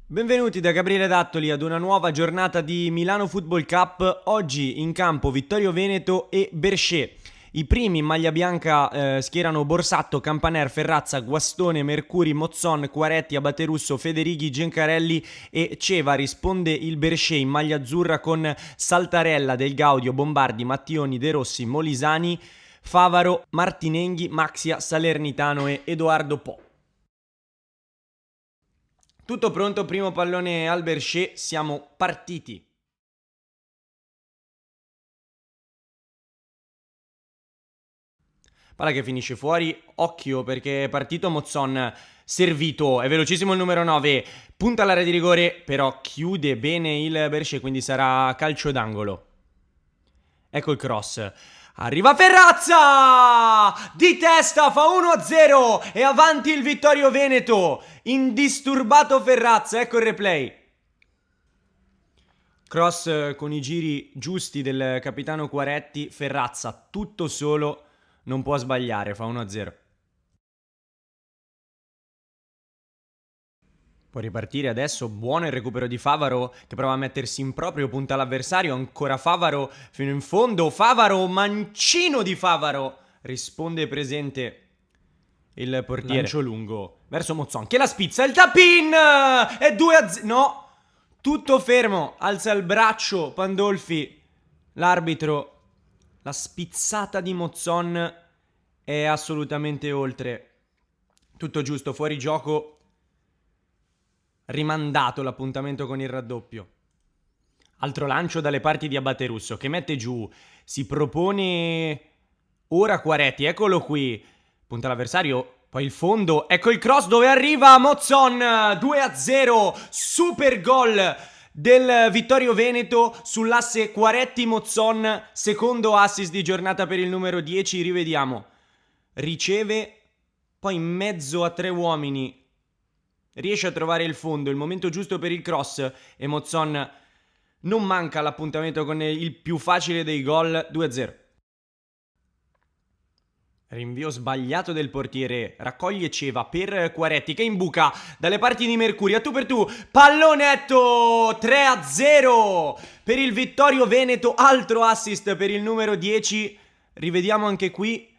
Benvenuti da Gabriele Dattoli ad una nuova giornata di Milano Football Cup. Oggi in campo Vittorio Veneto e Bercé. I primi in maglia bianca schierano Borsatto, Campaner, Ferrazza, Guastone, Mercuri, Mozzon, Quaretti, Abaterusso, Federighi, Gencarelli e Ceva. Risponde il Bercé in maglia azzurra con Saltarella, Del Gaudio, Bombardi, Mattioni, De Rossi, Molisani, Favaro, Martinenghi, Maxia, Salernitano e Edoardo Po. Tutto pronto, primo pallone al Bercé, siamo partiti. Palla che finisce fuori, occhio perché è partito Mozzon, servito, è velocissimo il numero 9, punta all'area di rigore, però chiude bene il Bercé, quindi sarà calcio d'angolo. Ecco il cross. Arriva Ferrazza! Di testa fa 1-0 e avanti il Vittorio Veneto. Indisturbato Ferrazza, ecco il replay. Cross con i giri giusti del capitano Quaretti. Ferrazza tutto solo, non può sbagliare, fa 1-0. Può ripartire adesso, buono il recupero di Favaro che prova a mettersi in proprio, punta l'avversario, ancora Favaro fino in fondo, Favaro, mancino di Favaro, risponde presente il portiere. Lancio lungo verso Mozzon che la spizza, il tap-in è 2-0, no, tutto fermo, alza il braccio Pandolfi, l'arbitro, la spizzata di Mozzon è assolutamente oltre, tutto giusto, fuori gioco. Rimandato l'appuntamento con il raddoppio. Altro lancio dalle parti di Abaterusso che mette giù, si propone ora Quaretti, eccolo qui, punta l'avversario, poi il fondo, ecco il cross dove arriva Mozzon, 2-0, super gol del Vittorio Veneto sull'asse Quaretti-Mozzon, secondo assist di giornata per il numero 10, rivediamo, riceve, poi in mezzo a tre uomini, riesce a trovare il fondo, il momento giusto per il cross e Mozzon non manca l'appuntamento con il più facile dei gol, 2-0. Rinvio sbagliato del portiere, raccoglie Ceva per Quaretti che imbuca dalle parti di Mercuri, a tu per tu, pallonetto, 3-0 per il Vittorio Veneto, altro assist per il numero 10, rivediamo anche qui,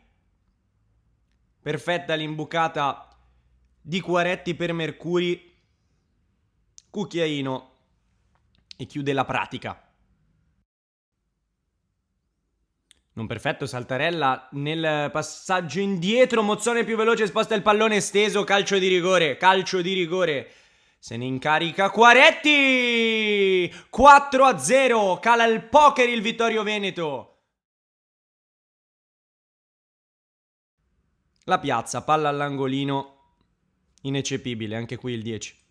perfetta l'imbucata di Quaretti per Mercuri, cucchiaino e chiude la pratica. Non perfetto Saltarella nel passaggio indietro, Mozzone più veloce, sposta il pallone esteso, calcio di rigore, se ne incarica Quaretti, 4-0, cala il poker il Vittorio Veneto. La piazza, palla all'angolino, ineccepibile, anche qui il 10.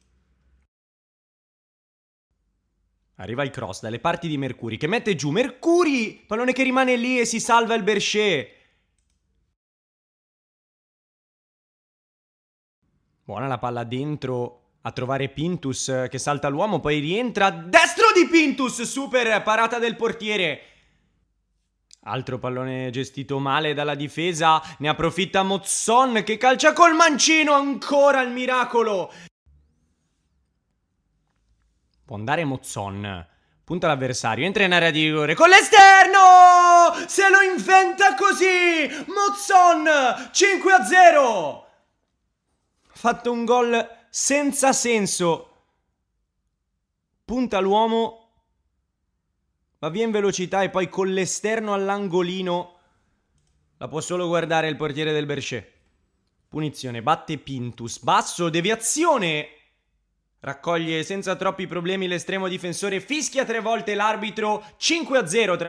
Arriva il cross dalle parti di Mercuri che mette giù, Mercuri, pallone che rimane lì e si salva il Bercé. Buona la palla dentro a trovare Pintus che salta l'uomo, poi rientra, destro di Pintus, super parata del portiere. Altro pallone gestito male dalla difesa, ne approfitta Mozzon che calcia col mancino, ancora il miracolo. Può andare Mozzon, punta l'avversario, entra in area di rigore con l'esterno, se lo inventa così, Mozzon, 5-0. Fatto un gol senza senso, punta l'uomo, va via in velocità e poi con l'esterno all'angolino la può solo guardare il portiere del Bercé. Punizione, batte Pintus, basso, deviazione, raccoglie senza troppi problemi l'estremo difensore, fischia 3 volte l'arbitro, 5-0.